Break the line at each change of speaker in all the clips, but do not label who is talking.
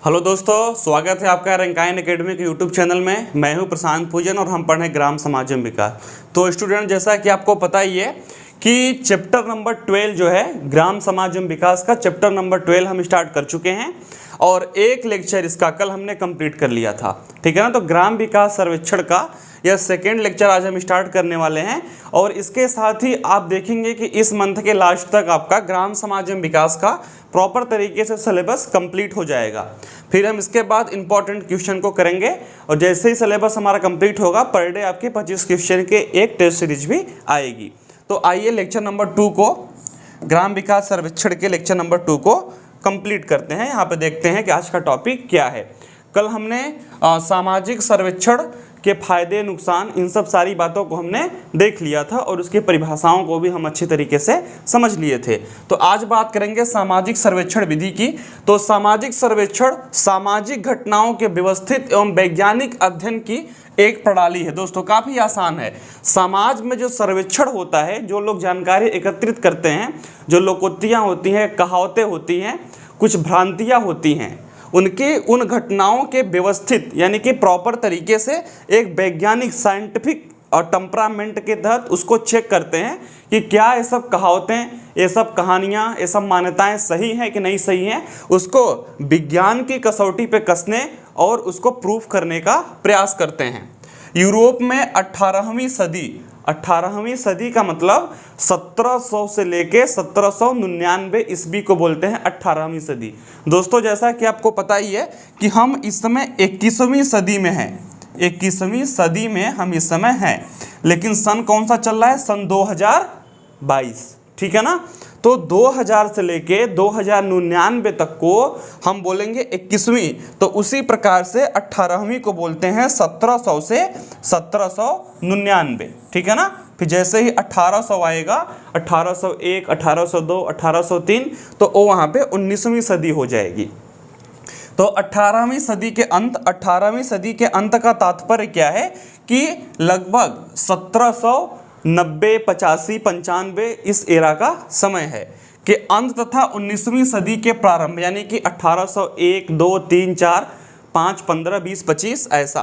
Hello दोस्तों, स्वागत है आपका रंकायन एकेडमी के यूट्यूब चैनल में। मैं हूं प्रशांत पूजन और हम पढ़े ग्राम समाजम विकास। तो स्टूडेंट, जैसा कि आपको पता ही है कि चैप्टर नंबर 12 जो है ग्राम समाजम विकास का चैप्टर नंबर 12 हम स्टार्ट कर चुके हैं और एक लेक्चर इसका कल हमने कंप्लीट कर लिया था। ठीक है ना। तो ग्राम विकास सर्वेक्षण का यह सेकेंड लेक्चर आज हम स्टार्ट करने वाले हैं और इसके साथ ही आप देखेंगे कि इस मंथ के लास्ट तक आपका ग्राम समाजम विकास का प्रॉपर तरीके से सिलेबस कंप्लीट हो जाएगा। फिर हम इसके बाद इंपॉर्टेंट क्वेश्चन को करेंगे और जैसे ही सिलेबस हमारा कंप्लीट होगा पर डे आपके 25 क्वेश्चन के एक टेस्ट सीरीज भी आएगी। तो आइए लेक्चर नंबर 2 को, ग्राम विकास सर्वेक्षण के लेक्चर नंबर 2 को कंप्लीट करते हैं। यहाँ पे देखते हैं कि आज का टॉपिक क्या है। कल हमने सामाजिक सर्वेक्षण के फायदे नुकसान इन सब सारी बातों को हमने देख लिया था और उसकी परिभाषाओं को भी हम अच्छी तरीके से समझ लिए थे। तो आज बात करेंगे सामाजिक सर्वेक्षण विधि की। तो सामाजिक सर्वेक्षण सामाजिक घटनाओं के व्यवस्थित एवं वैज्ञानिक अध्ययन की एक प्रणाली है। दोस्तों काफ़ी आसान है। समाज में जो सर्वेक्षण होता है, जो लोग जानकारी एकत्रित करते हैं, जो लोकोक्तियाँ होती हैं, कहावतें होती हैं, कुछ भ्रांतियाँ होती हैं, उनके उन घटनाओं के व्यवस्थित यानी कि प्रॉपर तरीके से एक वैज्ञानिक साइंटिफिक और टेम्परामेंट के तहत उसको चेक करते हैं कि क्या ये सब कहावतें, ये सब कहानियाँ, ये सब मान्यताएं सही हैं कि नहीं सही हैं। उसको विज्ञान की कसौटी पे कसने और उसको प्रूफ करने का प्रयास करते हैं। यूरोप में 18वीं सदी का मतलब 1700 से लेके 1799 ईस्वी को बोलते हैं 18वीं सदी। दोस्तों जैसा कि आपको पता ही है कि हम इस समय 21वीं सदी में हैं। 21वीं सदी में हम इस समय हैं, लेकिन सन कौन सा चल रहा है? सन 2022। ठीक है ना। तो 2000 से लेके 2099 तक को हम बोलेंगे 21वीं। तो उसी प्रकार से 18वीं को बोलते हैं 1700 से 1799। ठीक है ना। फिर जैसे ही 1800 आएगा, 1801, 1802, 1803, तो वो वहाँ पे 19वीं सदी हो जाएगी। तो 18वीं सदी के अंत का तात्पर्य क्या है कि लगभग 1790, 85, 95 इस एरा का समय है कि अंत तथा 19वीं सदी के प्रारंभ यानी कि 1801, 2, 3, 4, 5, 15, 20, 25 ऐसा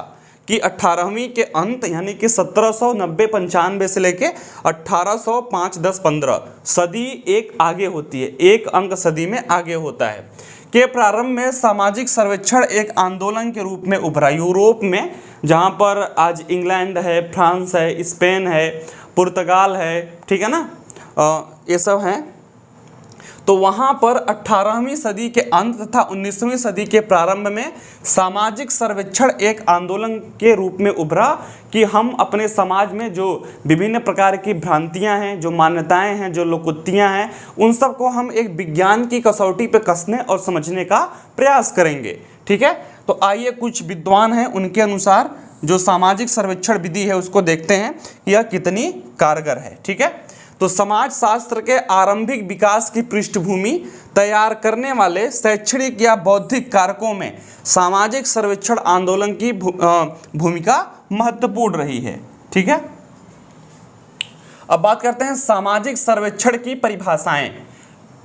कि 18वीं के अंत यानी कि 1790, 95 से लेके 1805, 10, 15 सदी एक आगे होती है, एक अंक सदी में आगे होता है के प्रारंभ में सामाजिक सर्वेक्षण एक आंदोलन के रूप में उभरा। यूरोप में जहाँ पर आज इंग्लैंड है, फ्रांस है, स्पेन है, पुर्तगाल है, ठीक है ना, ये सब हैं। तो वहाँ पर 18वीं सदी के अंत तथा 19वीं सदी के प्रारंभ में सामाजिक सर्वेक्षण एक आंदोलन के रूप में उभरा कि हम अपने समाज में जो विभिन्न प्रकार की भ्रांतियाँ हैं, जो मान्यताएं हैं, जो लोकोक्तियाँ हैं, उन सब को हम एक विज्ञान की कसौटी पे कसने और समझने का प्रयास करेंगे। ठीक है। तो आइए कुछ विद्वान हैं, उनके अनुसार जो सामाजिक सर्वेक्षण विधि है उसको देखते हैं कि यह कितनी कारगर है। ठीक है। तो समाज शास्त्र के आरंभिक विकास की पृष्ठभूमि तैयार करने वाले शैक्षणिक या बौद्धिक कारकों में सामाजिक सर्वेक्षण आंदोलन की भूमिका महत्वपूर्ण रही है। ठीक है। अब बात करते हैं सामाजिक सर्वेक्षण की परिभाषाएं।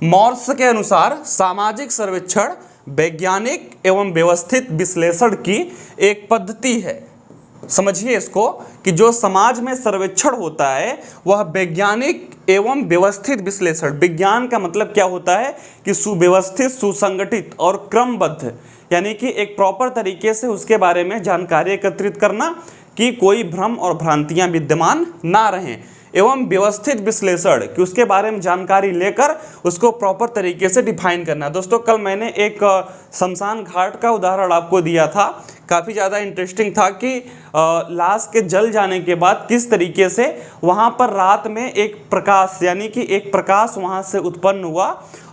मॉर्स के अनुसार सामाजिक सर्वेक्षण वैज्ञानिक एवं व्यवस्थित विश्लेषण की एक पद्धति है। समझिए इसको कि जो समाज में सर्वेक्षण होता है वह वैज्ञानिक एवं व्यवस्थित विश्लेषण। विज्ञान का मतलब क्या होता है कि सुव्यवस्थित, सुसंगठित और क्रमबद्ध, यानी कि एक प्रॉपर तरीके से उसके बारे में जानकारी एकत्रित करना कि कोई भ्रम और भ्रांतियां विद्यमान ना रहें, एवं व्यवस्थित विश्लेषण कि उसके बारे में जानकारी लेकर उसको प्रॉपर तरीके से डिफाइन करना। दोस्तों कल मैंने एक शमशान घाट का उदाहरण आपको दिया था, काफ़ी ज़्यादा इंटरेस्टिंग था कि लाश के जल जाने के बाद किस तरीके से वहाँ पर रात में एक प्रकाश यानी कि एक प्रकाश वहाँ से उत्पन्न हुआ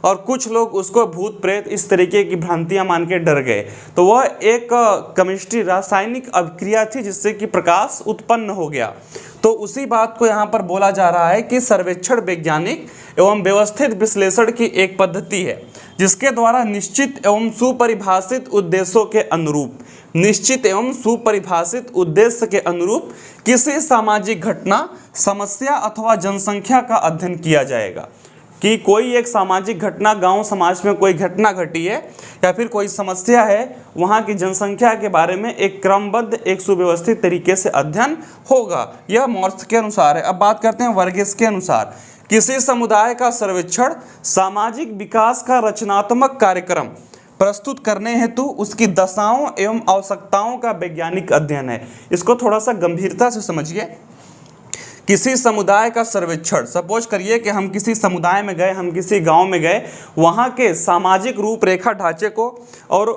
और कुछ लोग उसको भूत प्रेत इस तरीके की भ्रांतियाँ मान के डर गए। तो वह एक केमिस्ट्री रासायनिक अभिक्रिया थी जिससे कि प्रकाश उत्पन्न हो गया। तो उसी बात को यहाँ पर बोला जा रहा है कि सर्वेक्षण वैज्ञानिक एवं व्यवस्थित विश्लेषण की एक पद्धति है जिसके द्वारा निश्चित एवं सुपरिभाषित उद्देश्यों के अनुरूप किसी सामाजिक घटना, समस्या अथवा जनसंख्या का अध्ययन किया जाएगा। कि कोई एक सामाजिक घटना, गांव समाज में कोई घटना घटी है या फिर कोई समस्या है, वहां की जनसंख्या के बारे में एक क्रमबद्ध, एक सुव्यवस्थित तरीके से अध्ययन होगा। यह मॉर्स के अनुसार है। अब बात करते हैं वर्गीस के अनुसार। किसी समुदाय का सर्वेक्षण सामाजिक विकास का रचनात्मक कार्यक्रम प्रस्तुत करने हेतु उसकी दशाओं एवं आवश्यकताओं का वैज्ञानिक अध्ययन है। इसको थोड़ा सा गंभीरता से समझिए। किसी समुदाय का सर्वेक्षण, सपोज करिए कि हम किसी समुदाय में गए, हम किसी गांव में गए, वहां के सामाजिक रूपरेखा ढांचे को और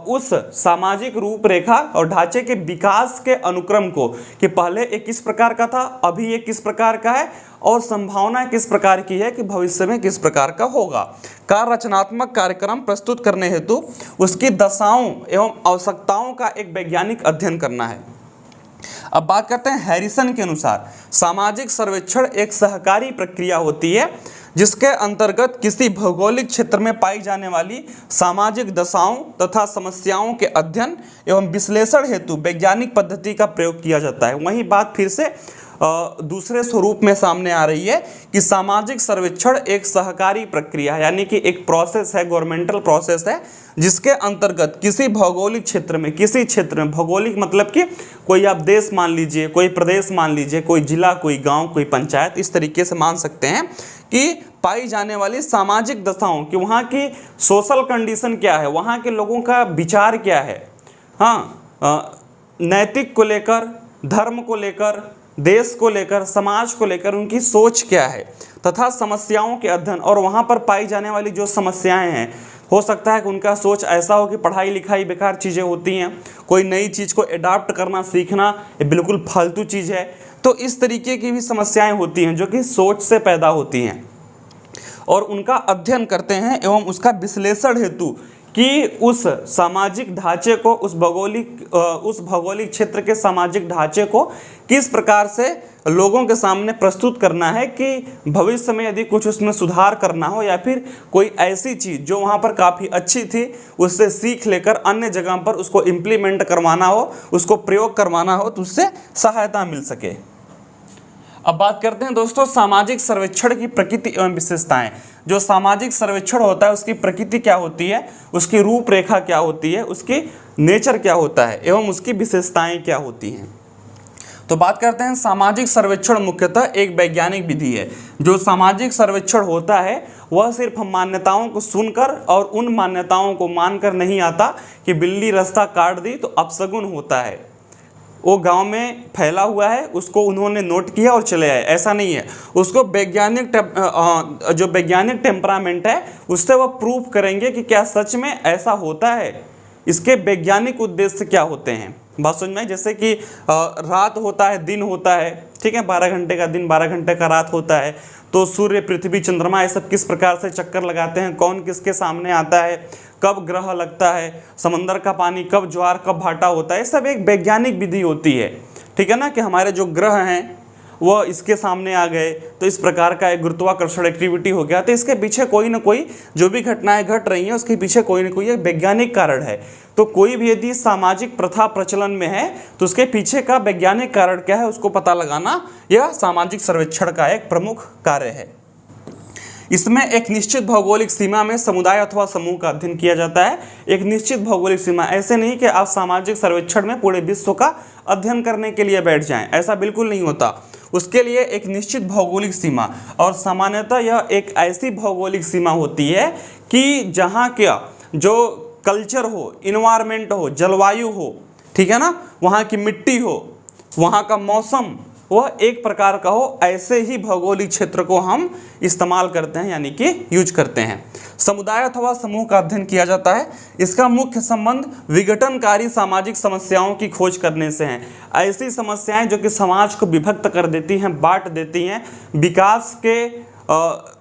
उस सामाजिक रूपरेखा और ढांचे के विकास के अनुक्रम को, कि पहले एक किस प्रकार का था, अभी ये किस प्रकार का है और संभावना किस प्रकार की है कि भविष्य में किस प्रकार का होगा, का रचनात्मक कार्यक्रम प्रस्तुत करने हेतु उसकी दशाओं एवं आवश्यकताओं का एक वैज्ञानिक अध्ययन करना है। अब बात करते हैं हैरिसन के अनुसार। सामाजिक सर्वेक्षण एक सहकारी प्रक्रिया होती है जिसके अंतर्गत किसी भौगोलिक क्षेत्र में पाई जाने वाली सामाजिक दशाओं तथा समस्याओं के अध्ययन एवं विश्लेषण हेतु वैज्ञानिक पद्धति का प्रयोग किया जाता है। वही बात फिर से दूसरे स्वरूप में सामने आ रही है कि सामाजिक सर्वेक्षण एक सहकारी प्रक्रिया, यानी कि एक प्रोसेस है, गवर्नमेंटल प्रोसेस है, जिसके अंतर्गत किसी भौगोलिक क्षेत्र में, किसी क्षेत्र में, भौगोलिक मतलब कि कोई आप देश मान लीजिए, कोई प्रदेश मान लीजिए, कोई जिला, कोई गांव, कोई पंचायत, इस तरीके से मान सकते हैं कि पाई जाने वाली सामाजिक दशाओं कि वहाँ की सोशल कंडीशन क्या है, वहाँ के लोगों का विचार क्या है, हाँ, नैतिक को लेकर, धर्म को लेकर, देश को लेकर, समाज को लेकर उनकी सोच क्या है, तथा समस्याओं के अध्ययन और वहाँ पर पाई जाने वाली जो समस्याएं हैं, हो सकता है कि उनका सोच ऐसा हो कि पढ़ाई लिखाई बेकार चीज़ें होती हैं, कोई नई चीज़ को एडाप्ट करना सीखना ये बिल्कुल फालतू चीज़ है। तो इस तरीके की भी समस्याएं होती हैं जो कि सोच से पैदा होती हैं और उनका अध्ययन करते हैं एवं उसका विश्लेषण हेतु कि उस सामाजिक ढांचे को, उस भौगोलिक क्षेत्र के सामाजिक ढांचे को किस प्रकार से लोगों के सामने प्रस्तुत करना है कि भविष्य में यदि कुछ उसमें सुधार करना हो या फिर कोई ऐसी चीज़ जो वहाँ पर काफ़ी अच्छी थी उससे सीख लेकर अन्य जगह पर उसको इम्प्लीमेंट करवाना हो, उसको प्रयोग करवाना हो, तो उससे सहायता मिल सके। अब बात करते हैं दोस्तों सामाजिक सर्वेक्षण की प्रकृति एवं विशेषताएं। जो सामाजिक सर्वेक्षण होता है उसकी प्रकृति क्या होती है, उसकी रूपरेखा क्या होती है, उसकी नेचर क्या होता है एवं उसकी विशेषताएं क्या होती हैं। तो बात करते हैं सामाजिक सर्वेक्षण मुख्यतः एक वैज्ञानिक विधि है। जो सामाजिक सर्वेक्षण होता है वह सिर्फ हम मान्यताओं को सुनकर और उन मान्यताओं को मानकर नहीं आता कि बिल्ली रास्ता काट दी तो अपशगुन होता है, वो गांव में फैला हुआ है, उसको उन्होंने नोट किया और चले आए, ऐसा नहीं है। उसको वैज्ञानिक जो वैज्ञानिक टेम्परामेंट है उससे वह प्रूफ करेंगे कि क्या सच में ऐसा होता है, इसके वैज्ञानिक उद्देश्य क्या होते हैं। बात समझ में, जैसे कि रात होता है, दिन होता है, ठीक है, 12 घंटे का दिन 12 घंटे का रात होता है, तो सूर्य, पृथ्वी, चंद्रमा ये सब किस प्रकार से चक्कर लगाते हैं, कौन किसके सामने आता है, कब ग्रह लगता है, समंदर का पानी कब ज्वार कब भाटा होता है, ये सब एक वैज्ञानिक विधि होती है, ठीक है ना, कि हमारे जो ग्रह हैं वो इसके सामने आ गए तो इस प्रकार का एक गुरुत्वाकर्षण एक्टिविटी हो गया। तो इसके पीछे कोई ना कोई जो भी घटनाएं घट रही हैं उसके पीछे कोई ना कोई एक वैज्ञानिक कारण है। तो कोई भी यदि सामाजिक प्रथा प्रचलन में है तो उसके पीछे का वैज्ञानिक कारण क्या है उसको पता लगाना यह सामाजिक सर्वेक्षण का एक प्रमुख कार्य है। इसमें एक निश्चित भौगोलिक सीमा में समुदाय अथवा समूह का अध्ययन किया जाता है। एक निश्चित भौगोलिक सीमा, ऐसे नहीं कि आप सामाजिक सर्वेक्षण में पूरे विश्व का अध्ययन करने के लिए बैठ जाएं, ऐसा बिल्कुल नहीं होता। उसके लिए एक निश्चित भौगोलिक सीमा, और सामान्यतः यह एक ऐसी भौगोलिक सीमा होती है कि जहाँ का जो कल्चर हो, इन्वायरमेंट हो, जलवायु हो, ठीक है ना, वहाँ की मिट्टी हो, वहाँ का मौसम वह एक प्रकार का हो, ऐसे ही भौगोलिक क्षेत्र को हम इस्तेमाल करते हैं, यानी कि यूज करते हैं। समुदाय अथवा समूह का अध्ययन किया जाता है। इसका मुख्य संबंध विघटनकारी सामाजिक समस्याओं की खोज करने से है। ऐसी समस्याएं जो कि समाज को विभक्त कर देती हैं, बांट देती हैं, विकास के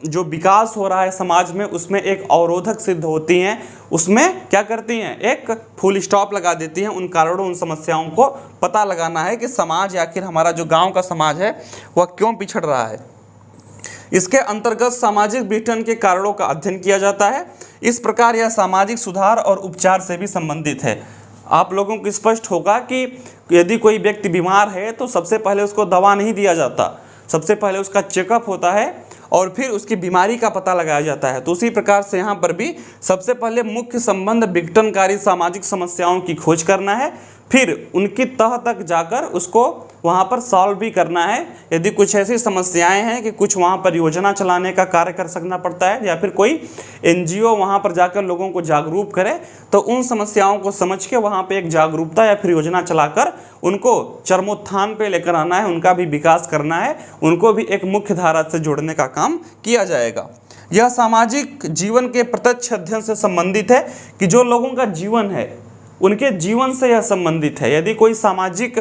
जो विकास हो रहा है समाज में उसमें एक अवरोधक सिद्ध होती हैं, उसमें क्या करती हैं, एक फुल स्टॉप लगा देती हैं। उन कारणों, उन समस्याओं को पता लगाना है कि समाज, आखिर हमारा जो गांव का समाज है वह क्यों पिछड़ रहा है। इसके अंतर्गत सामाजिक विघटन के कारणों का अध्ययन किया जाता है। इस प्रकार यह सामाजिक सुधार और उपचार से भी संबंधित है। आप लोगों को स्पष्ट होगा कि यदि कोई व्यक्ति बीमार है तो सबसे पहले उसको दवा नहीं दिया जाता, सबसे पहले उसका चेकअप होता है और फिर उसकी बीमारी का पता लगाया जाता है। तो उसी प्रकार से यहाँ पर भी सबसे पहले मुख्य संबंध विघटनकारी सामाजिक समस्याओं की खोज करना है, फिर उनकी तह तक जाकर उसको वहाँ पर सॉल्व भी करना है। यदि कुछ ऐसी समस्याएं हैं कि कुछ वहाँ पर योजना चलाने का कार्य कर सकना पड़ता है या फिर कोई एनजीओ वहाँ पर जाकर लोगों को जागरूक करे, तो उन समस्याओं को समझ के वहाँ पे एक जागरूकता या फिर योजना चलाकर उनको चरमोत्थान पे लेकर आना है, उनका भी विकास करना है, उनको भी एक मुख्य धारा से जोड़ने का काम किया जाएगा। यह सामाजिक जीवन के प्रत्यक्ष अध्ययन से संबंधित है कि जो लोगों का जीवन है उनके जीवन से यह संबंधित है। यदि कोई सामाजिक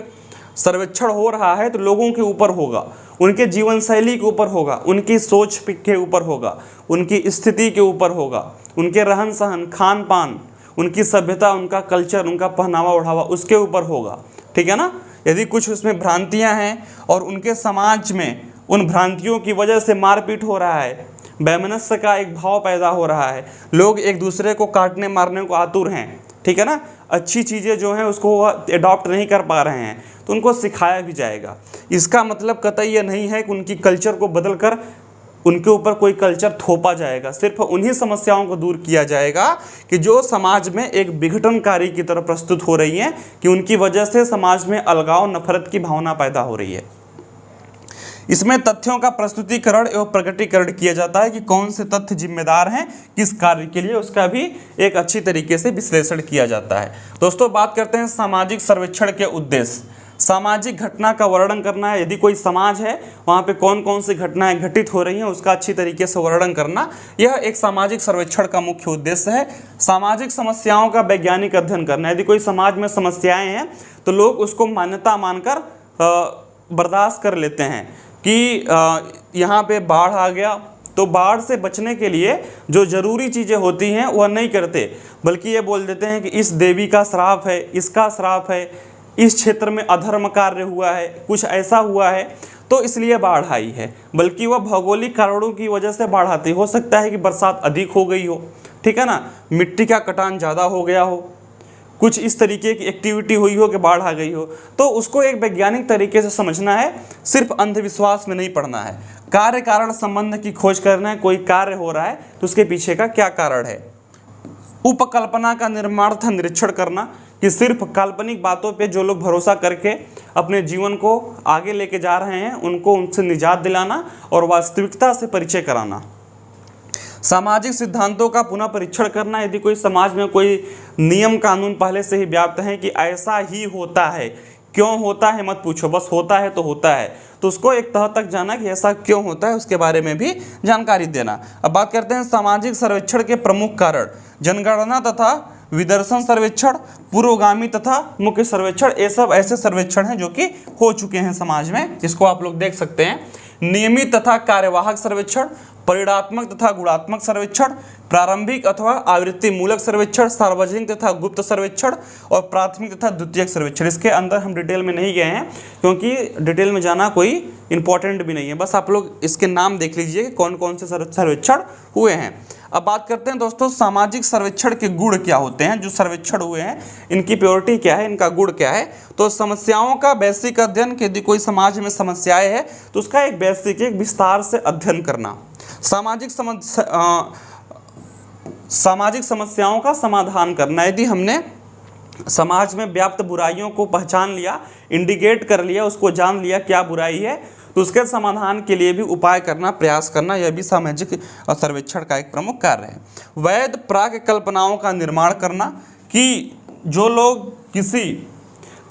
सर्वेक्षण हो रहा है तो लोगों के ऊपर होगा, उनके जीवन शैली के ऊपर होगा, उनकी सोच के ऊपर होगा, उनकी स्थिति के ऊपर होगा, उनके रहन सहन, खान पान, उनकी सभ्यता, उनका कल्चर, उनका पहनावा ओढ़ावा, उसके ऊपर होगा। ठीक है ना। यदि कुछ उसमें भ्रांतियां हैं और उनके समाज में उन भ्रांतियों की वजह से मारपीट हो रहा है, वैमनस्य का एक भाव पैदा हो रहा है, लोग एक दूसरे को काटने मारने को आतुर हैं, ठीक है ना, अच्छी चीज़ें जो हैं उसको अडॉप्ट नहीं कर पा रहे हैं, तो उनको सिखाया भी जाएगा। इसका मतलब कतई ये नहीं है कि उनकी कल्चर को बदल कर उनके ऊपर कोई कल्चर थोपा जाएगा। सिर्फ उन्हीं समस्याओं को दूर किया जाएगा कि जो समाज में एक विघटनकारी की तरह प्रस्तुत हो रही हैं, कि उनकी वजह से समाज में अलगाव, नफरत की भावना पैदा हो रही है। इसमें तथ्यों का प्रस्तुतिकरण एवं प्रकटीकरण किया जाता है कि कौन से तथ्य जिम्मेदार हैं किस कार्य के लिए, उसका भी एक अच्छी तरीके से विश्लेषण किया जाता है। दोस्तों बात करते हैं सामाजिक सर्वेक्षण के उद्देश्य। सामाजिक घटना का वर्णन करना है। यदि कोई समाज है वहाँ पे कौन कौन सी घटनाएं घटित हो रही हैं उसका अच्छी तरीके से वर्णन करना, यह एक सामाजिक सर्वेक्षण का मुख्य उद्देश्य है। सामाजिक समस्याओं का वैज्ञानिक अध्ययन करना। यदि कोई समाज में समस्याएं हैं तो लोग उसको मान्यता मानकर बर्दाश्त कर लेते हैं कि यहाँ पे बाढ़ आ गया तो बाढ़ से बचने के लिए जो ज़रूरी चीज़ें होती हैं वह नहीं करते, बल्कि ये बोल देते हैं कि इस देवी का श्राप है, इसका श्राप है, इस क्षेत्र में अधर्म कार्य हुआ है, कुछ ऐसा हुआ है तो इसलिए बाढ़ आई है, बल्कि वह भौगोलिक कारणों की वजह से बाढ़ आती। हो सकता है कि बरसात अधिक हो गई हो, ठीक है ना, मिट्टी का कटान ज़्यादा हो गया हो, कुछ इस तरीके की एक्टिविटी हुई हो कि बाढ़ आ गई हो, तो उसको एक वैज्ञानिक तरीके से समझना है, सिर्फ अंधविश्वास में नहीं पड़ना है। कार्य कारण संबंध की खोज करना है। कोई कार्य हो रहा है तो उसके पीछे का क्या कारण है। उपकल्पना का निर्माण तथा निरीक्षण करना, कि सिर्फ काल्पनिक बातों पे जो लोग भरोसा करके अपने जीवन को आगे लेके जा रहे हैं उनको उनसे निजात दिलाना और वास्तविकता से परिचय कराना। सामाजिक सिद्धांतों का पुनः परीक्षण करना। यदि कोई समाज में कोई नियम कानून पहले से ही व्याप्त है कि ऐसा ही होता है, क्यों होता है मत पूछो, बस होता है तो होता है, तो उसको एक तह तक जाना कि ऐसा क्यों होता है उसके बारे में भी जानकारी देना। अब बात करते हैं सामाजिक सर्वेक्षण के प्रमुख कारण। जनगणना तथा विदर्शन सर्वेक्षण, पूर्वगामी तथा मुख्य सर्वेक्षण, ये सब ऐसे सर्वेक्षण हैं जो कि हो चुके हैं समाज में, जिसको आप लोग देख सकते हैं। नियमित तथा कार्यवाहक सर्वेक्षण, परिणात्मक तथा गुणात्मक सर्वेक्षण, प्रारंभिक अथवा आवृत्ति मूलक सर्वेक्षण, सार्वजनिक तथा गुप्त सर्वेक्षण और प्राथमिक तथा द्वितीयक सर्वेक्षण। इसके अंदर हम डिटेल में नहीं गए हैं क्योंकि डिटेल में जाना कोई इंपॉर्टेंट भी नहीं है, बस आप लोग इसके नाम देख लीजिए कि कौन कौन से सर्वेक्षण हुए हैं। अब बात करते हैं दोस्तों सामाजिक सर्वेक्षण के गुण क्या होते हैं। जो सर्वेक्षण हुए हैं इनकी प्योरिटी क्या है, इनका गुण क्या है। तो समस्याओं का वैश्विक अध्ययन, कि यदि कोई समाज में समस्याएं है तो उसका एक वैश्विक, एक विस्तार से अध्ययन करना। सामाजिक समस्याओं का समाधान करना। यदि हमने समाज में व्याप्त बुराइयों को पहचान लिया, इंडिकेट कर लिया, उसको जान लिया क्या बुराई है, तो उसके समाधान के लिए भी उपाय करना, प्रयास करना, यह भी सामाजिक सर्वेक्षण का एक प्रमुख कार्य है। वैध प्राक कल्पनाओं का निर्माण करना, कि जो लोग किसी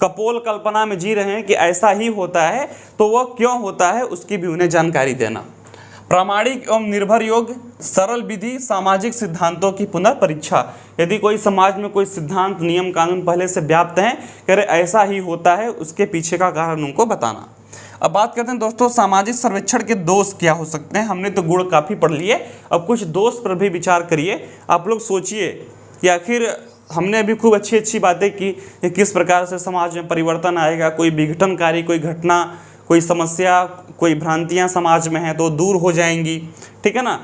कपोल कल्पना में जी रहे हैं कि ऐसा ही होता है तो वह क्यों होता है उसकी भी उन्हें जानकारी देना। प्रामाणिक एवं निर्भर योग्य सरल विधि सामाजिक सिद्धांतों की पुनर्परीक्षा। यदि कोई समाज में कोई सिद्धांत, नियम, कानून पहले से व्याप्त हैं कि अरे ऐसा ही होता है, उसके पीछे का कारण उनको बताना। अब बात करते हैं दोस्तों सामाजिक सर्वेक्षण के दोष क्या हो सकते हैं। हमने तो गुण काफ़ी पढ़ लिए, अब कुछ दोष पर भी विचार करिए। आप लोग सोचिए कि आखिर हमने अभी खूब अच्छी अच्छी बातें की कि किस प्रकार से समाज में परिवर्तन आएगा, कोई विघटनकारी कोई घटना, कोई समस्या, कोई भ्रांतियां समाज में हैं तो दूर हो जाएंगी, ठीक है ना,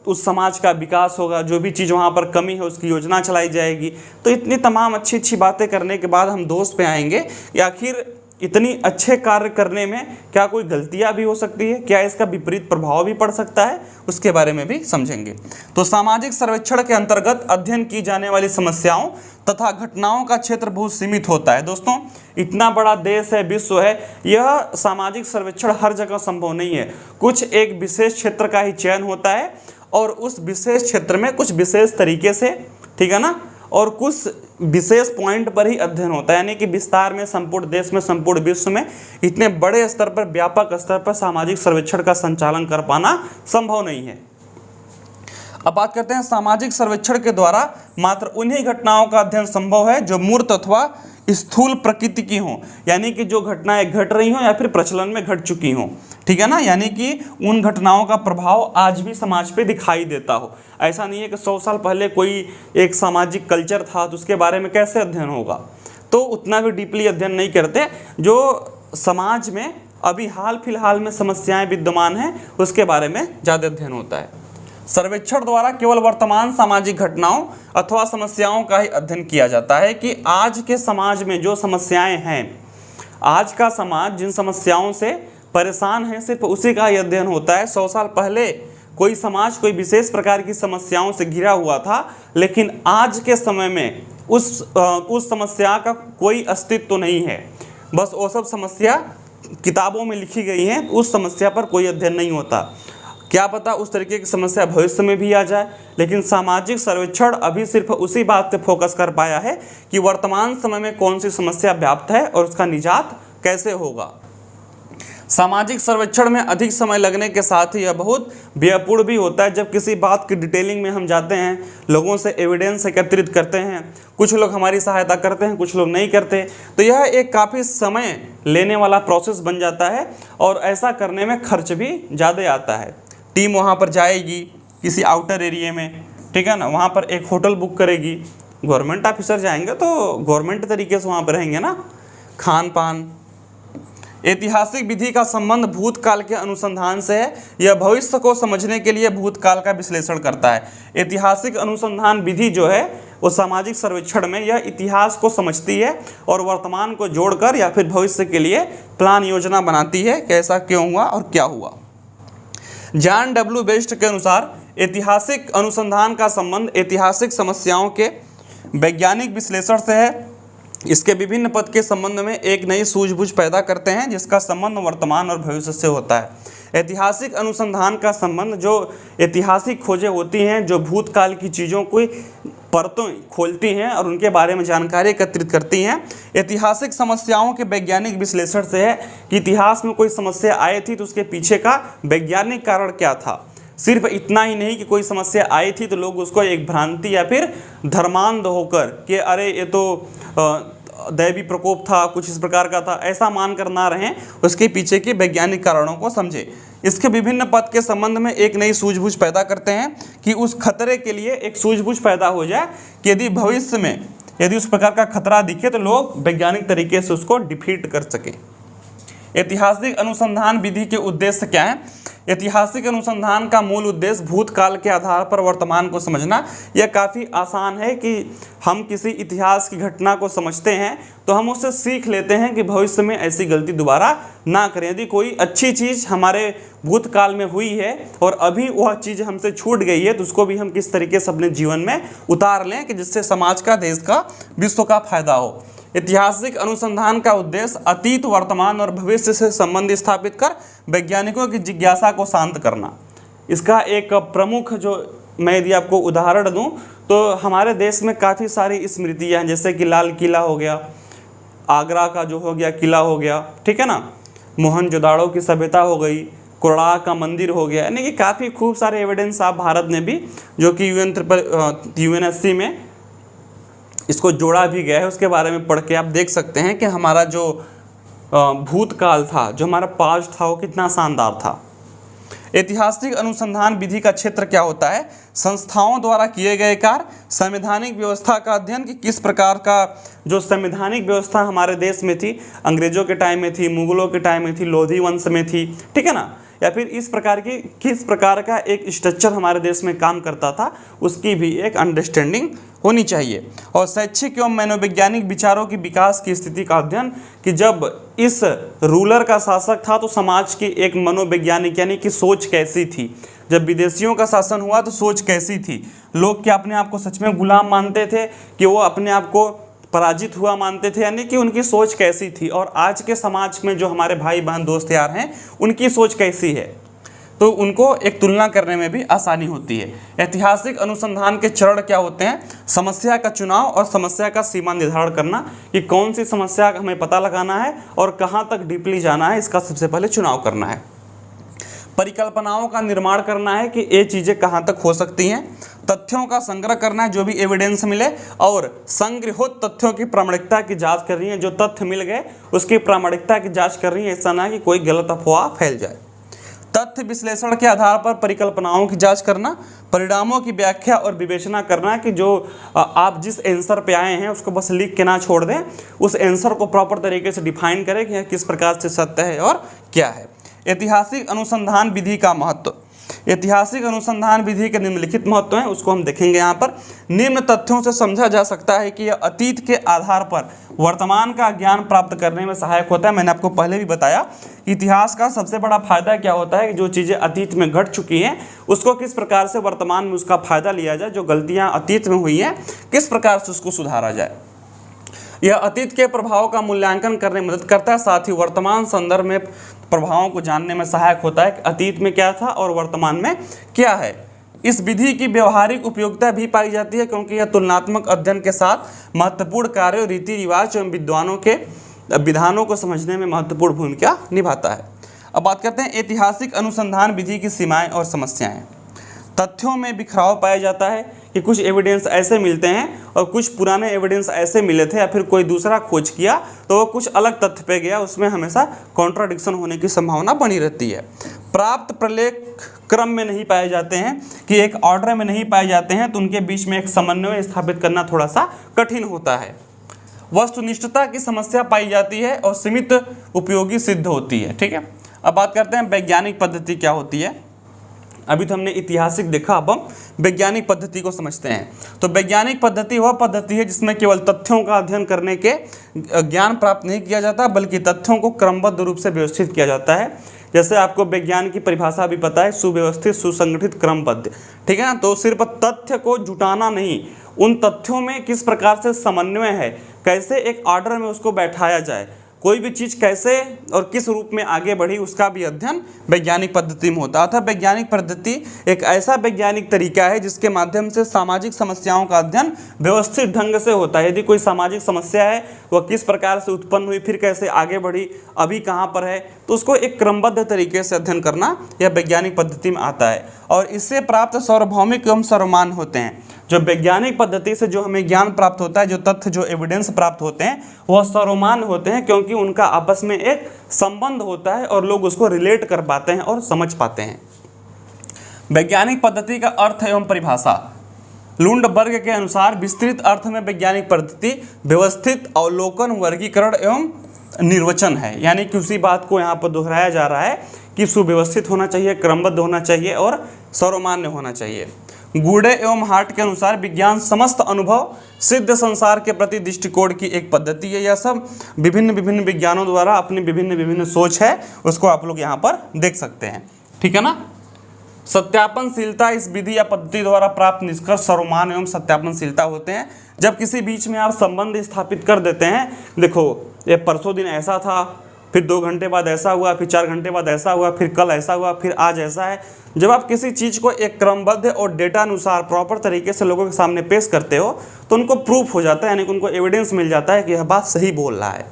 उस समाज का विकास होगा, जो भी चीज़ वहाँ पर कमी है उसकी योजना चलाई जाएगी। तो इतनी तमाम अच्छी अच्छी बातें करने के बाद हम दोष पे आएंगे कि आखिर इतनी अच्छे कार्य करने में क्या कोई गलतियां भी हो सकती है, क्या इसका विपरीत प्रभाव भी पड़ सकता है, उसके बारे में भी समझेंगे। तो सामाजिक सर्वेक्षण के अंतर्गत अध्ययन की जाने वाली समस्याओं तथा घटनाओं का क्षेत्र बहुत सीमित होता है। दोस्तों, इतना बड़ा देश है, विश्व है, यह सामाजिक सर्वेक्षण हर जगह संभव नहीं है। कुछ एक विशेष क्षेत्र का ही चयन होता है और उस विशेष क्षेत्र में कुछ विशेष तरीके से, ठीक है ना, और कुछ विशेष पॉइंट पर ही अध्ययन होता है, यानी कि विस्तार में संपूर्ण देश में, संपूर्ण विश्व में इतने बड़े स्तर पर, व्यापक स्तर पर सामाजिक सर्वेक्षण का संचालन कर पाना संभव नहीं है। अब बात करते हैं सामाजिक सर्वेक्षण के द्वारा मात्र उन्हीं घटनाओं का अध्ययन संभव है जो मूर्त अथवा स्थूल प्रकृति की हों, यानी कि जो घटनाएं घट रही हों या फिर प्रचलन में घट चुकी हों, ठीक है ना, यानी कि उन घटनाओं का प्रभाव आज भी समाज पे दिखाई देता हो। ऐसा नहीं है कि 100 साल पहले कोई एक सामाजिक कल्चर था तो उसके बारे में कैसे अध्ययन होगा, तो उतना भी डीपली अध्ययन नहीं करते। जो समाज में अभी हाल फिलहाल में समस्याएं विद्यमान हैं उसके बारे में ज़्यादा अध्ययन होता है। सर्वेक्षण द्वारा केवल वर्तमान सामाजिक घटनाओं अथवा समस्याओं का ही अध्ययन किया जाता है कि आज के समाज में जो समस्याएं हैं, आज का समाज जिन समस्याओं से परेशान है, सिर्फ उसी का ही अध्ययन होता है। 100 साल पहले कोई समाज कोई विशेष प्रकार की समस्याओं से घिरा हुआ था, लेकिन आज के समय में उस समस्या का कोई अस्तित्व तो नहीं है। बस वो सब समस्या किताबों में लिखी गई हैं, उस समस्या पर कोई अध्ययन नहीं होता। क्या पता उस तरीके की समस्या भविष्य में भी आ जाए, लेकिन सामाजिक सर्वेक्षण अभी सिर्फ उसी बात पे फोकस कर पाया है कि वर्तमान समय में कौन सी समस्या व्याप्त है और उसका निजात कैसे होगा। सामाजिक सर्वेक्षण में अधिक समय लगने के साथ ही यह बहुत व्ययपूर्ण भी होता है। जब किसी बात की डिटेलिंग में हम जाते हैं, लोगों से एविडेंस एकत्रित करते हैं, कुछ लोग हमारी सहायता करते हैं, कुछ लोग नहीं करते, तो यह एक काफ़ी समय लेने वाला प्रोसेस बन जाता है और ऐसा करने में खर्च भी ज़्यादा आता है। टीम वहाँ पर जाएगी किसी आउटर एरिया में, ठीक है ना, वहाँ पर एक होटल बुक करेगी, गवर्नमेंट ऑफिसर जाएंगे तो गवर्नमेंट तरीके से वहाँ पर रहेंगे ना, खान पान। ऐतिहासिक विधि का संबंध भूतकाल के अनुसंधान से है। यह भविष्य को समझने के लिए भूतकाल का विश्लेषण करता है। ऐतिहासिक अनुसंधान विधि जो है वो सामाजिक सर्वेक्षण में यह इतिहास को समझती है और वर्तमान को जोड़कर या फिर भविष्य के लिए प्लान योजना बनाती है कि ऐसा क्यों हुआ और क्या हुआ। जॉन डब्ल्यू बेस्ट के अनुसार ऐतिहासिक अनुसंधान का संबंध ऐतिहासिक समस्याओं के वैज्ञानिक विश्लेषण से है। इसके विभिन्न पद के संबंध में एक नई सूझबूझ पैदा करते हैं जिसका संबंध वर्तमान और भविष्य से होता है। ऐतिहासिक अनुसंधान का संबंध जो ऐतिहासिक खोजें होती हैं, जो भूतकाल की चीज़ों को परतों खोलती हैं और उनके बारे में जानकारी एकत्रित करती हैं। ऐतिहासिक समस्याओं के वैज्ञानिक विश्लेषण से है कि इतिहास में कोई समस्या आई थी तो उसके पीछे का वैज्ञानिक कारण क्या था। सिर्फ इतना ही नहीं कि कोई समस्या आई थी तो लोग उसको एक भ्रांति या फिर धर्मांध होकर कि अरे ये तो दैवी प्रकोप था, कुछ इस प्रकार का था, ऐसा मान कर ना रहें, उसके पीछे के वैज्ञानिक कारणों को समझे। इसके विभिन्न पद के संबंध में एक नई सूझबूझ पैदा करते हैं कि उस खतरे के लिए एक सूझबूझ पैदा हो जाए कि यदि भविष्य में यदि उस प्रकार का खतरा दिखे तो लोग वैज्ञानिक तरीके से उसको डिफीट कर सके। ऐतिहासिक अनुसंधान विधि के उद्देश्य क्या है? ऐतिहासिक अनुसंधान का मूल उद्देश्य भूतकाल के आधार पर वर्तमान को समझना। यह काफ़ी आसान है कि हम किसी इतिहास की घटना को समझते हैं तो हम उससे सीख लेते हैं कि भविष्य में ऐसी गलती दोबारा ना करें। यदि कोई अच्छी चीज़ हमारे भूतकाल में हुई है और अभी वह चीज़ हमसे छूट गई है तो उसको भी हम किस तरीके से अपने जीवन में उतार लें कि जिससे समाज का, देश का, विश्व का फायदा हो। ऐतिहासिक अनुसंधान का उद्देश्य अतीत, वर्तमान और भविष्य से संबंध स्थापित कर वैज्ञानिकों की जिज्ञासा को शांत करना। इसका एक प्रमुख जो मैं यदि आपको उदाहरण दूं तो हमारे देश में काफ़ी सारी स्मृतियां हैं, जैसे कि लाल किला हो गया, आगरा का जो हो गया किला हो गया, ठीक है ना, मोहनजोदाड़ो की सभ्यता हो गई, कोणार्क का मंदिर हो गया, यानी कि काफ़ी खूब सारे एविडेंस आप भारत ने भी जो कि यूएनएससी में इसको जोड़ा भी गया है, उसके बारे में पढ़ के आप देख सकते हैं कि हमारा जो भूतकाल था, जो हमारा पास्ट था, वो कितना शानदार था। ऐतिहासिक अनुसंधान विधि का क्षेत्र क्या होता है? संस्थाओं द्वारा किए गए कार्य, संवैधानिक व्यवस्था का अध्ययन कि किस प्रकार का जो संवैधानिक व्यवस्था हमारे देश में थी, अंग्रेजों के टाइम में थी, मुगलों के टाइम में थी, लोधी वंश में थी, ठीक है ना, या फिर इस प्रकार की किस प्रकार का एक स्ट्रक्चर हमारे देश में काम करता था, उसकी भी एक अंडरस्टैंडिंग होनी चाहिए। और शैक्षिक एवं मनोवैज्ञानिक विचारों की विकास की स्थिति का अध्ययन, कि जब इस रूलर का शासक था तो समाज की एक मनोवैज्ञानिक यानी कि सोच कैसी थी, जब विदेशियों का शासन हुआ तो सोच कैसी थी, लोग क्या अपने आप को सच में गुलाम मानते थे कि वो अपने आप को पराजित हुआ मानते थे, यानी कि उनकी सोच कैसी थी, और आज के समाज में जो हमारे भाई बहन दोस्त यार हैं उनकी सोच कैसी है, तो उनको एक तुलना करने में भी आसानी होती है। ऐतिहासिक अनुसंधान के चरण क्या होते हैं? समस्या का चुनाव और समस्या का सीमा निर्धारण करना, कि कौन सी समस्या का हमें पता लगाना है और कहाँ तक डीपली जाना है, इसका सबसे पहले चुनाव करना है। परिकल्पनाओं का निर्माण करना है कि ये चीज़ें कहाँ तक हो सकती हैं। तथ्यों का संग्रह करना है, जो भी एविडेंस मिले, और संग्रहित तथ्यों की प्रामाणिकता की जांच कर रही है, जो तथ्य मिल गए उसकी प्रामाणिकता की जांच कर रही है, ऐसा ना कि कोई गलत अफवाह फैल जाए। तथ्य विश्लेषण के आधार पर परिकल्पनाओं की जांच करना, परिणामों की व्याख्या और विवेचना करना, कि जो आप जिस आंसर पे आए हैं उसको बस लिख के ना छोड़ दें, उस आंसर को प्रॉपर तरीके से डिफाइन करें कि किस प्रकार से सत्य है और क्या है। ऐतिहासिक अनुसंधान विधि का महत्व, ऐतिहासिक अनुसंधान विधि के निम्नलिखित महत्व हैं, उसको हम देखेंगे यहाँ पर। निम्न तथ्यों से समझा जा सकता है कि यह अतीत के आधार पर वर्तमान का ज्ञान प्राप्त करने में सहायक होता है। मैंने आपको पहले भी बताया, इतिहास का सबसे बड़ा फायदा क्या होता है कि जो चीज़ें अतीत में घट चुकी हैं उसको किस प्रकार से वर्तमान में उसका फायदा लिया जाए, जो गलतियाँ अतीत में हुई हैं किस प्रकार से उसको सुधारा जाए। यह अतीत के प्रभाव का मूल्यांकन करने में मदद करता है, साथ ही वर्तमान संदर्भ में प्रभावों को जानने में सहायक होता है कि अतीत में क्या था और वर्तमान में क्या है। इस विधि की व्यवहारिक उपयोगिता भी पाई जाती है, क्योंकि यह तुलनात्मक अध्ययन के साथ महत्वपूर्ण कार्यों, रीति रिवाज एवं विद्वानों के विधानों को समझने में महत्वपूर्ण भूमिका निभाता है। अब बात करते हैं ऐतिहासिक अनुसंधान विधि की सीमाएं और समस्याएं। तथ्यों में बिखराव पाया जाता है कि कुछ एविडेंस ऐसे मिलते हैं और कुछ पुराने एविडेंस ऐसे मिले थे, या फिर कोई दूसरा खोज किया तो वो कुछ अलग तथ्य पे गया, उसमें हमेशा कॉन्ट्राडिक्शन होने की संभावना बनी रहती है। प्राप्त प्रलेख क्रम में नहीं पाए जाते हैं, कि एक ऑर्डर में नहीं पाए जाते हैं, तो उनके बीच में एक समन्वय स्थापित करना थोड़ा सा कठिन होता है। वस्तुनिष्ठता की समस्या पाई जाती है और सीमित उपयोगी सिद्ध होती है। ठीक है, अब बात करते हैं वैज्ञानिक पद्धति क्या होती है। अभी तो हमने ऐतिहासिक देखा, अब हम वैज्ञानिक पद्धति को समझते हैं। तो वैज्ञानिक पद्धति वह पद्धति है जिसमें केवल तथ्यों का अध्ययन करने के ज्ञान प्राप्त नहीं किया जाता, बल्कि तथ्यों को क्रमबद्ध रूप से व्यवस्थित किया जाता है। जैसे आपको विज्ञान की परिभाषा भी पता है, सुव्यवस्थित, सुसंगठित, क्रमबद्ध। ठीक है ना, तो सिर्फ तथ्य को जुटाना नहीं, उन तथ्यों में किस प्रकार से समन्वय है, कैसे एक ऑर्डर में उसको बैठाया जाए, कोई भी चीज़ कैसे और किस रूप में आगे बढ़ी, उसका भी अध्ययन वैज्ञानिक पद्धति में होता है। अतः वैज्ञानिक पद्धति एक ऐसा वैज्ञानिक तरीका है जिसके माध्यम से सामाजिक समस्याओं का अध्ययन व्यवस्थित ढंग से होता है। यदि कोई सामाजिक समस्या है वह किस प्रकार से उत्पन्न हुई, फिर कैसे आगे बढ़ी, अभी कहाँ पर है, तो उसको एक क्रमबद्ध तरीके से अध्ययन करना यह वैज्ञानिक पद्धति में आता है। और इससे प्राप्त सार्वभौमिक एवं सर्वमान्य होते हैं। जो वैज्ञानिक पद्धति से जो हमें ज्ञान प्राप्त होता है, जो तथ्य, जो एविडेंस प्राप्त होते हैं, वह सर्वमान्य होते हैं, क्योंकि उनका आपस में एक संबंध होता है और लोग उसको रिलेट कर पाते हैं और समझ पाते हैं। वैज्ञानिक पद्धति का अर्थ एवं परिभाषा। लुंडबर्ग के अनुसार विस्तृत अर्थ में वैज्ञानिक पद्धति व्यवस्थित अवलोकन, वर्गीकरण एवं निर्वचन है। यानी कि उसी बात को यहाँ पर दोहराया जा रहा है कि सुव्यवस्थित होना चाहिए, क्रमबद्ध होना चाहिए और सर्वमान्य होना चाहिए। गूडे एवं हार्ट के अनुसार विज्ञान समस्त अनुभव सिद्ध संसार के प्रति दृष्टिकोण की एक पद्धति है। यह सब विभिन्न विभिन्न विज्ञानों द्वारा अपनी विभिन्न विभिन्न सोच है, उसको आप लोग यहाँ पर देख सकते हैं। ठीक है ना। सत्यापनशीलता, इस विधि या पद्धति द्वारा प्राप्त निष्कर्ष सर्वमान्य एवं सत्यापनशीलता होते हैं। जब किसी बीच में आप संबंध स्थापित कर देते हैं, देखो ये परसों दिन ऐसा था, फिर 2 घंटे बाद ऐसा हुआ, फिर 4 घंटे बाद ऐसा हुआ, फिर कल ऐसा हुआ, फिर आज ऐसा है। जब आप किसी चीज़ को एक क्रमबद्ध और डेटा अनुसार प्रॉपर तरीके से लोगों के सामने पेश करते हो तो उनको प्रूफ हो जाता है, यानी कि उनको एविडेंस मिल जाता है कि यह बात सही बोल रहा है।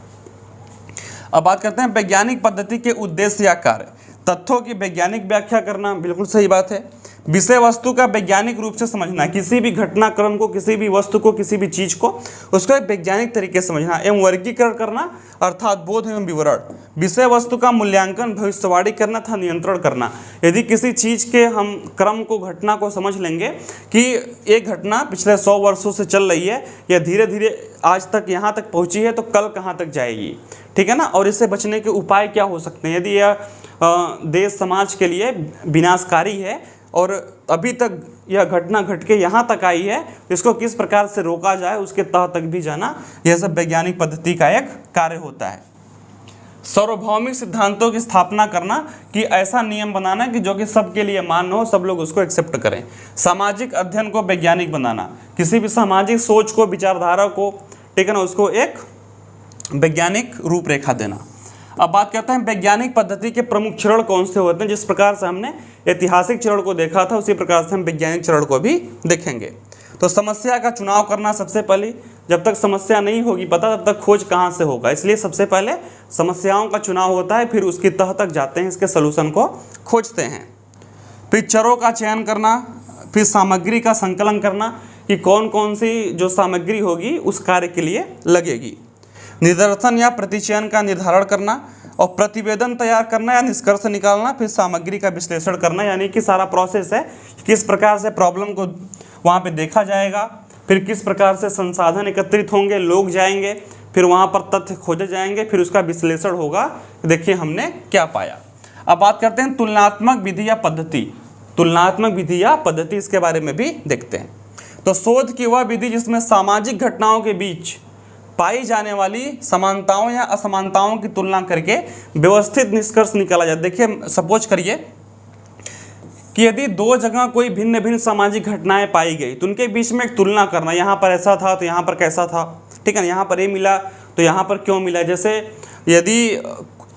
अब बात करते हैं वैज्ञानिक पद्धति के उद्देश्य या कार्य। तथ्यों की वैज्ञानिक व्याख्या करना, बिल्कुल सही बात है। विषय वस्तु का वैज्ञानिक रूप से समझना, किसी भी घटनाक्रम को, किसी भी वस्तु को, किसी भी चीज को, उसको एक वैज्ञानिक तरीके से समझना एवं वर्गीकरण करना, अर्थात बोध एवं विवरण। विषय वस्तु का मूल्यांकन, भविष्यवाणी करना था नियंत्रण करना। यदि किसी चीज के हम क्रम को, घटना को समझ लेंगे कि एक घटना पिछले 100 वर्षों से चल रही है, या धीरे धीरे आज तक यहाँ तक पहुँची है, तो कल कहाँ तक जाएगी। ठीक है ना। और इससे बचने के उपाय क्या हो सकते हैं। यदि यह देश समाज के लिए विनाशकारी है और अभी तक यह घटना घट के यहाँ तक आई है, इसको किस प्रकार से रोका जाए उसके तह तक भी जाना, यह सब वैज्ञानिक पद्धति का एक कार्य होता है। सार्वभौमिक सिद्धांतों की स्थापना करना, कि ऐसा नियम बनाना कि जो कि सबके लिए मान्य हो, सब लोग उसको एक्सेप्ट करें। सामाजिक अध्ययन को वैज्ञानिक बनाना, किसी भी सामाजिक सोच को, विचारधारा को, ठीक है ना, उसको एक वैज्ञानिक रूपरेखा देना। अब बात करते हैं वैज्ञानिक पद्धति के प्रमुख चरण कौन से होते हैं। जिस प्रकार से हमने ऐतिहासिक चरण को देखा था उसी प्रकार से हम वैज्ञानिक चरण को भी देखेंगे। तो समस्या का चुनाव करना सबसे पहले, जब तक समस्या नहीं होगी पता तब तक खोज कहाँ से होगा, इसलिए सबसे पहले समस्याओं का चुनाव होता है, फिर उसकी तह तक जाते हैं, इसके सलूशन को खोजते हैं। फिर चरों का चयन करना, फिर सामग्री का संकलन करना कि कौन कौन सी जो सामग्री होगी उस कार्य के लिए लगेगी। निदर्शन या प्रतिचयन का निर्धारण करना और प्रतिवेदन तैयार करना या निष्कर्ष निकालना, फिर सामग्री का विश्लेषण करना, यानी कि सारा प्रोसेस है किस प्रकार से प्रॉब्लम को वहाँ पे देखा जाएगा, फिर किस प्रकार से संसाधन एकत्रित होंगे, लोग जाएंगे, फिर वहाँ पर तथ्य खोजे जाएंगे, फिर उसका विश्लेषण होगा, देखिए हमने क्या पाया। अब बात करते हैं तुलनात्मक विधि या पद्धति। तुलनात्मक विधि या पद्धति, इसके बारे में भी देखते हैं। तो शोध की वह विधि जिसमें सामाजिक घटनाओं के बीच पाई जाने वाली समानताओं या असमानताओं की तुलना करके व्यवस्थित निष्कर्ष निकाला जाए। देखिए सपोज करिए कि यदि दो जगह कोई भिन्न भिन्न सामाजिक घटनाएं पाई गई तो उनके बीच में एक तुलना करना, यहाँ पर ऐसा था तो यहाँ पर कैसा था, ठीक है ना, यहाँ पर ये मिला तो यहाँ पर क्यों मिला। जैसे यदि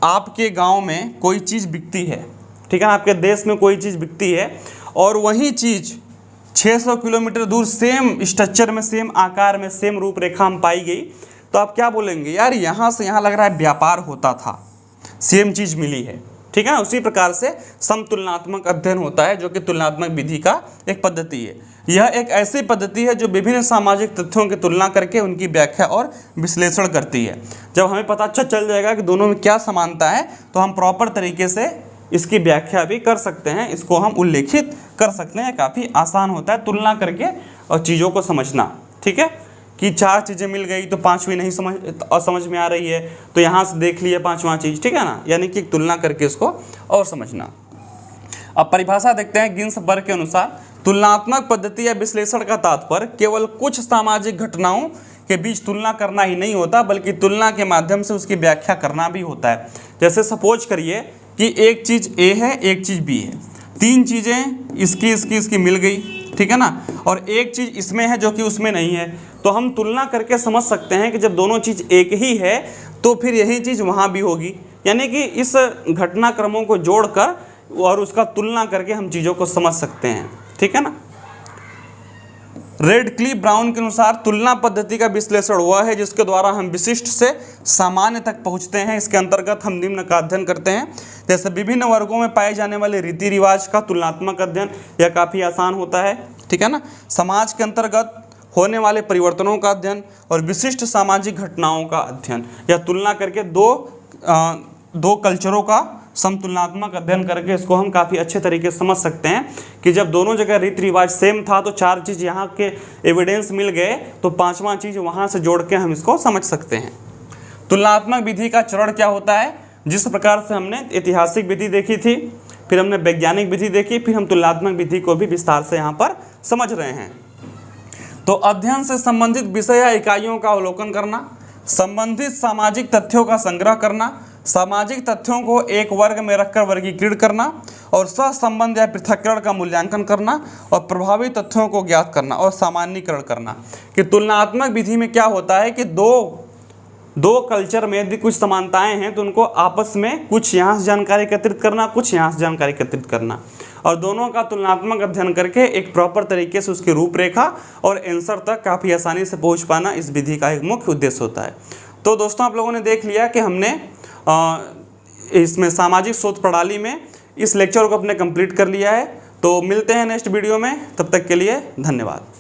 आपके गांव में कोई चीज़ बिकती है, ठीक है ना, आपके देश में कोई चीज़ बिकती है और वही चीज़ 600 किलोमीटर दूर सेम स्ट्रक्चर में, सेम आकार में, सेम रूपरेखा में पाई गई, तो आप क्या बोलेंगे, यार यहाँ से यहाँ लग रहा है व्यापार होता था, सेम चीज़ मिली है, ठीक है ना। उसी प्रकार से समतुलनात्मक अध्ययन होता है जो कि तुलनात्मक विधि का एक पद्धति है। यह एक ऐसी पद्धति है जो विभिन्न सामाजिक तथ्यों की तुलना करके उनकी व्याख्या और विश्लेषण करती है। जब हमें पता चल जाएगा कि दोनों में क्या समानता है तो हम प्रॉपर तरीके से इसकी व्याख्या भी कर सकते हैं, इसको हम उल्लेखित कर सकते हैं। काफ़ी आसान होता है तुलना करके और चीज़ों को समझना, ठीक है, कि 4 चीज़ें मिल गई तो 5वीं नहीं समझ में आ रही है तो यहाँ से देख लिए 5वां चीज़, ठीक है ना, यानी कि तुलना करके इसको और समझना। अब परिभाषा देखते हैं गिन्सबर्ग के अनुसार तुलनात्मक पद्धति या विश्लेषण का तात्पर्य केवल कुछ सामाजिक घटनाओं के बीच तुलना करना ही नहीं होता बल्कि तुलना के माध्यम से उसकी व्याख्या करना भी होता है। जैसे सपोज करिए कि एक चीज़ ए है, एक चीज़ बी है, 3 चीज़ें इसकी मिल गई, ठीक है ना, और एक चीज़ इसमें है जो कि उसमें नहीं है, तो हम तुलना करके समझ सकते हैं कि जब दोनों चीज़ एक ही है तो फिर यही चीज़ वहाँ भी होगी। यानी कि इस घटनाक्रमों को जोड़कर और उसका तुलना करके हम चीज़ों को समझ सकते हैं, ठीक है ना। रेडक्लिफ ब्राउन के अनुसार तुलना पद्धति का विश्लेषण वह है जिसके द्वारा हम विशिष्ट से सामान्य तक पहुंचते हैं। इसके अंतर्गत हम निम्न का अध्ययन करते हैं, जैसे विभिन्न वर्गों में पाए जाने वाले रीति रिवाज का तुलनात्मक अध्ययन, यह काफ़ी आसान होता है, ठीक है ना। समाज के अंतर्गत होने वाले परिवर्तनों का अध्ययन और विशिष्ट सामाजिक घटनाओं का अध्ययन, यह तुलना करके दो कल्चरों का समतुलनात्मक अध्ययन करके इसको हम काफ़ी अच्छे तरीके से समझ सकते हैं कि जब दोनों जगह रीति रिवाज सेम था तो 4 चीज़ यहाँ के एविडेंस मिल गए तो 5वां चीज़ वहाँ से जोड़ के हम इसको समझ सकते हैं। तुलनात्मक विधि का चरण क्या होता है, जिस प्रकार से हमने ऐतिहासिक विधि देखी थी, फिर हमने वैज्ञानिक विधि देखी, फिर हम तुलनात्मक विधि को भी विस्तार से यहाँ पर समझ रहे हैं। तो अध्ययन से संबंधित विषय या इकाइयों का अवलोकन करना, संबंधित सामाजिक तथ्यों का संग्रह करना, सामाजिक तथ्यों को एक वर्ग में रखकर वर्गीकृत करना और सहसंबंध या पृथक्करण का मूल्यांकन करना और प्रभावी तथ्यों को ज्ञात करना और सामान्यीकरण करना। कि तुलनात्मक विधि में क्या होता है कि दो कल्चर में यदि कुछ समानताएं हैं तो उनको आपस में कुछ यहाँ से जानकारी एकत्रित करना, कुछ यहाँ से जानकारी एकत्रित करना और दोनों का तुलनात्मक अध्ययन करके एक प्रॉपर तरीके से उसकी रूपरेखा और आंसर तक काफ़ी आसानी से पहुँच पाना इस विधि का एक मुख्य उद्देश्य होता है। तो दोस्तों आप लोगों ने देख लिया कि हमने इसमें सामाजिक शोध प्रणाली में इस लेक्चर को अपने कंप्लीट कर लिया है। तो मिलते हैं नेक्स्ट वीडियो में, तब तक के लिए धन्यवाद।